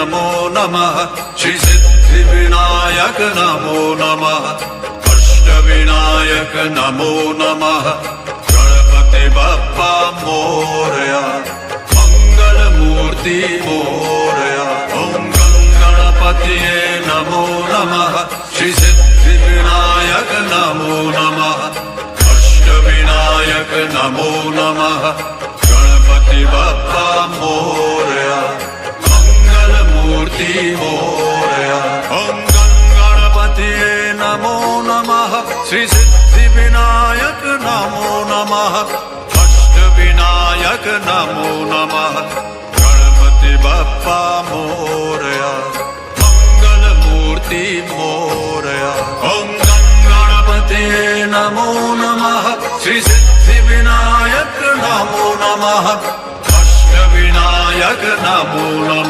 नमो नमः श्री सिद्धिविनायक नमो नमः अष्टविनायक नमो नमः गणपति बप्पा मोरया मंगलमूर्ति मोरया ओम गणपतिये नमो नमः श्री सिद्धिविनायक नमो नमः अष्टविनायक नमो नमः गणपति बप्पा मोरया मंगलमूर्ति मोरया ओम गणपतिये नमो नमः श्री सिद्धिविनायक नमो नमः अष्टविनायक नमो नमः गणपति बप्पा मोरया मंगलमूर्ति मोरया ओम गणपतिये नमो नमः श्री सिद्धिविनायक नमो नमः अष्टविनायक नमो नमः।